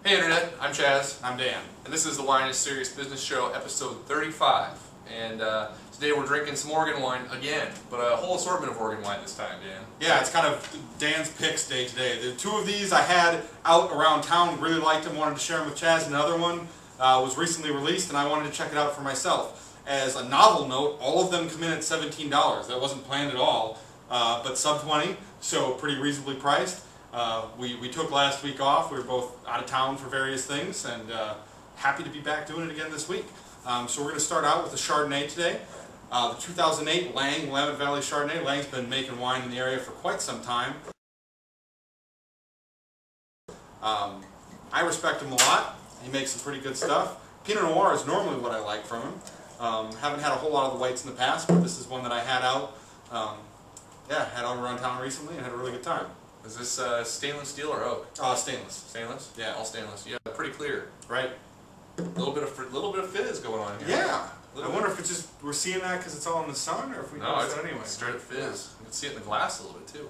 Hey Internet, I'm Chaz. I'm Dan. And this is the Wine is Serious Business Show, episode 35. And today we're drinking some Oregon wine again, but a whole assortment of Oregon wine this time, Dan. Yeah, it's kind of Dan's picks day today. The two of these I had out around town, really liked them, wanted to share them with Chaz. Another one was recently released and I wanted to check it out for myself. As a novel note, all of them come in at $17. That wasn't planned at all, but sub 20, so pretty reasonably priced. We took last week off. We were both out of town for various things, and happy to be back doing it again this week. So we're going to start out with the Chardonnay today. The 2008 Lange Willamette Valley Chardonnay. Lange's been making wine in the area for quite some time. I respect him a lot. He makes some pretty good stuff. Pinot Noir is normally what I like from him. Haven't had a whole lot of the whites in the past, but this is one that I had out. Had out around town recently and had a really good time. Is this stainless steel or oak? Stainless. Stainless? Yeah. All stainless. Yeah, pretty clear. Right. A little bit of fizz going on here. Yeah. I wonder if it's just we're seeing that because it's all in the sun, or if we notice it anyway. Straight up fizz. Yeah. You can see it in the glass a little bit too.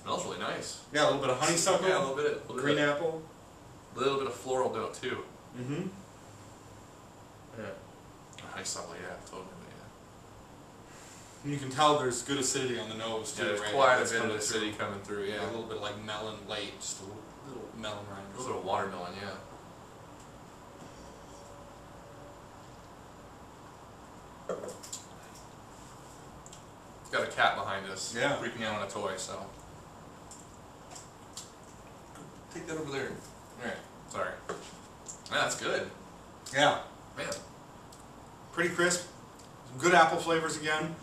Smells really nice. Yeah, a little bit of honeysuckle. Yeah, a little bit. Green apple. A little bit of floral note too. Mm-hmm. Yeah. Honeysuckle, yeah, totally. You can tell there's good acidity on the nose too. Yeah, there's right? quite a bit of acidity coming through. Yeah, a little bit like melon late, just a little melon rind. A little bit of watermelon, yeah. It's got a cat behind us, yeah, creeping out on a toy. So take that over there. All right, sorry. Yeah, that's good. Yeah, man, pretty crisp. Some good apple flavors again.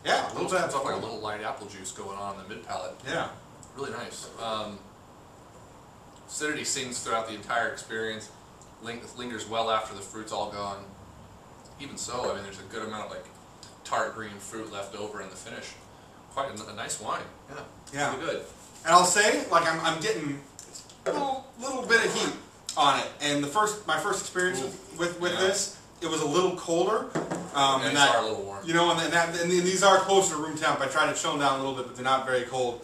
Yeah, a little bit. It's like a little light apple juice going on in the mid palate. Yeah, really nice. Acidity sings throughout the entire experience. Lingers well after the fruit's all gone. Even so, I mean, there's a good amount of like tart green fruit left over in the finish. Quite a nice wine. Yeah, yeah, really good. And I'll say, like, I'm getting a little bit of heat on it. And my first experience with this, it was a little colder. And these are a little warm. You know, and these are closer to room temp. I tried to chill them down a little bit, but they're not very cold.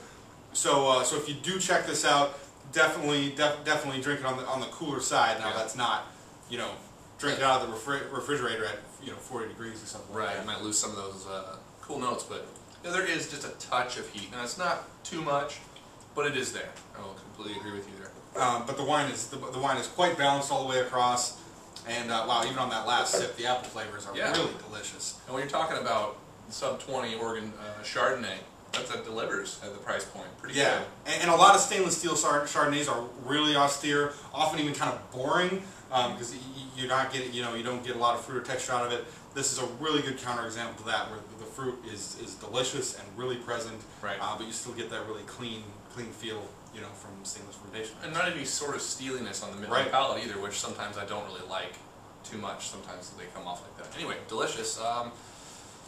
So so if you do check this out, definitely drink it on the cooler side. Now that's not, you know, drink it out of the refrigerator at 40 degrees or something. Right, like that. you might lose some of those cool notes, but there is just a touch of heat. Now it's not too much, but it is there. I will completely agree with you there. But the wine is quite balanced all the way across. And wow, even on that last sip, the apple flavors are really delicious. And when you're talking about sub 20 Oregon Chardonnay, that delivers at the price point. Pretty good. And a lot of stainless steel Chardonnays are really austere, often even kind of boring, because you're not getting, you don't get a lot of fruit or texture out of it. This is a really good counterexample to that, where the fruit is delicious and really present, right? But you still get that really clean feel, from stainless fermentation. And not any sort of steeliness on the mid palate either, which sometimes I don't really like too much. Sometimes they come off like that. Anyway, delicious.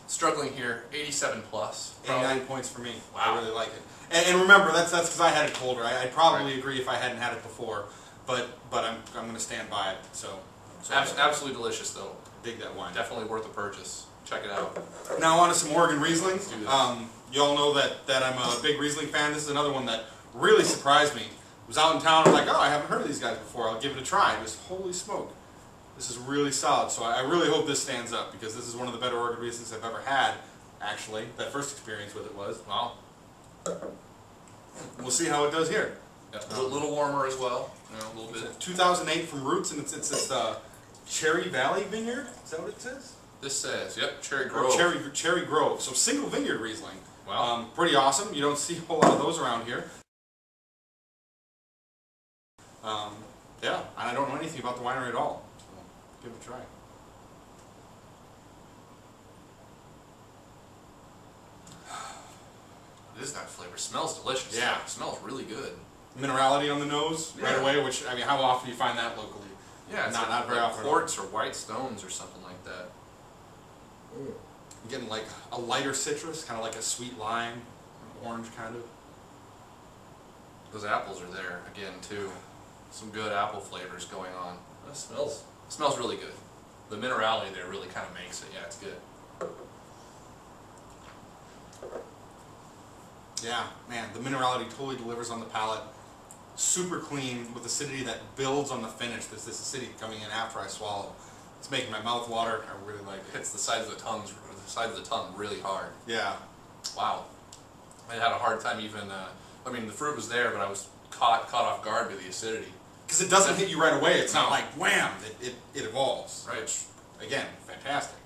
Struggling here, 87 plus. 89 points for me. Wow. I really like it. And remember, that's because I had it colder. I'd probably agree if I hadn't had it before, but I'm going to stand by it. So absolutely delicious though. Dig that wine. Definitely worth a purchase. Check it out. Now on to some Oregon Riesling. Let's do this. You all know that I'm a big Riesling fan. This is another one that really surprised me. I was out in town, I'm like, oh, I haven't heard of these guys before. I'll give it a try. Just holy smoke. This is really solid. So I really hope this stands up, because this is one of the better Oregon Rieslings I've ever had, actually. That first experience with it was. Wow. We'll see how it does here. Yeah, a little warmer as well. A little bit. 2008 from Roots, and it's the Cherry Valley Vineyard. Is that what it says? This says, yep, Cherry Grove. Cherry Grove. So single vineyard Riesling. Wow. Pretty awesome. You don't see a whole lot of those around here. Yeah, and I don't know anything about the winery at all. So give it a try. This is that flavor. Smells delicious. Yeah. It smells really good. Minerality on the nose right away, which, I mean, how often do you find that locally? Yeah, it's not very often. Quartz or white stones or something like that. Ooh. I'm getting like a lighter citrus, kind of like a sweet lime, orange kind of. Those apples are there again too. Some good apple flavors going on. It smells really good. The minerality there really kind of makes it. Yeah, it's good. Yeah, man, the minerality totally delivers on the palate. Super clean with acidity that builds on the finish. There's this acidity coming in after I swallow. It's making my mouth water. I really like it. Hits the sides of the tongue really hard. Yeah. Wow. I had a hard time even. I mean, the fruit was there, but I was caught off guard by the acidity. Because it doesn't hit you right away. It's not like wham. It evolves. Right. Again, fantastic.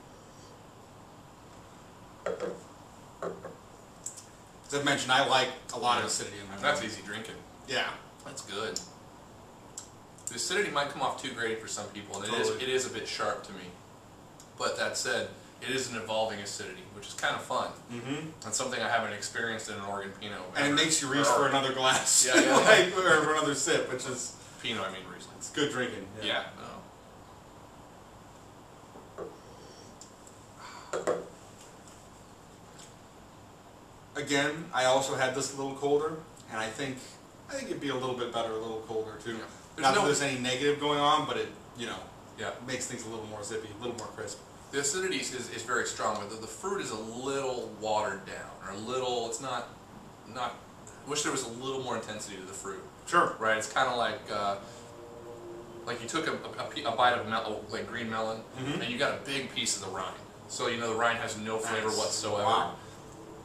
As I've mentioned, I like a lot of acidity in my mouth. That's easy drinking. Yeah. That's good. The acidity might come off too grating for some people, and Totally. it is a bit sharp to me. But that said, it is an evolving acidity, which is kind of fun. Mm-hmm. That's something I haven't experienced in an Oregon Pinot. And it makes you reach for another glass. Yeah, yeah. Like, or for another sip, which is Pinot, I mean Riesling. it's good drinking. Yeah. No. Again, I also had this a little colder, and I think it'd be a little bit better, a little colder too. Yeah. Not that there's any negative going on, but it Yeah. makes things a little more zippy, a little more crisp. The acidity is very strong, but the fruit is a little watered down, or a little. It's not. I wish there was a little more intensity to the fruit. Sure. Right. It's kind of like you took a bite of like green melon, Mm-hmm. and you got a big piece of the rind. So the rind has no flavor Nice. whatsoever. Wow.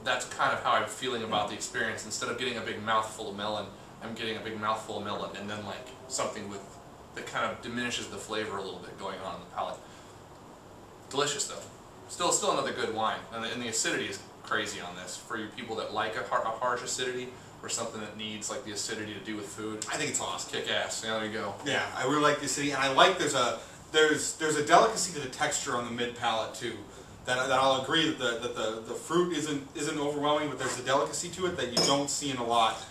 That's kind of how I'm feeling about the experience. Instead of getting a big mouthful of melon, I'm getting a big mouthful of melon, and then like something that kind of diminishes the flavor a little bit going on in the palate. Delicious though. Still another good wine, and the acidity is crazy on this. For you people that like a harsh acidity, or something that needs like the acidity to do with food, I think it's awesome. kick ass. Yeah, there you go. Yeah, I really like the acidity, and I like there's a delicacy to the texture on the mid palate too. That I'll agree that the fruit isn't overwhelming, but there's a delicacy to it that you don't see in a lot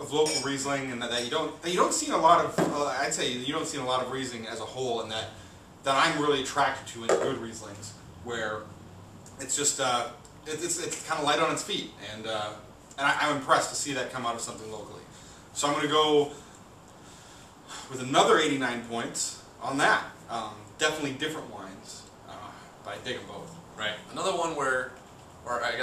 of local Riesling, and that you don't see in a lot of I'd say you don't see in a lot of Riesling as a whole, and that I'm really attracted to in good Rieslings, where it's just it's kind of light on its feet, and I'm impressed to see that come out of something locally. So I'm going to go with another 89 points on that. Definitely different wines, but I dig them both. Right. Another one where I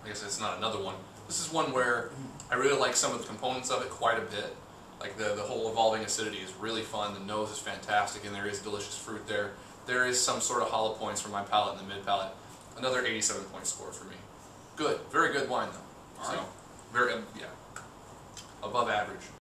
guess it's not another one. This is one where I really like some of the components of it quite a bit. Like the whole evolving acidity is really fun. The nose is fantastic, and there is delicious fruit there. There is some sort of hollow points for my palate and the mid palate. Another 87-point score for me. Good, very good wine though. All right. So very above average.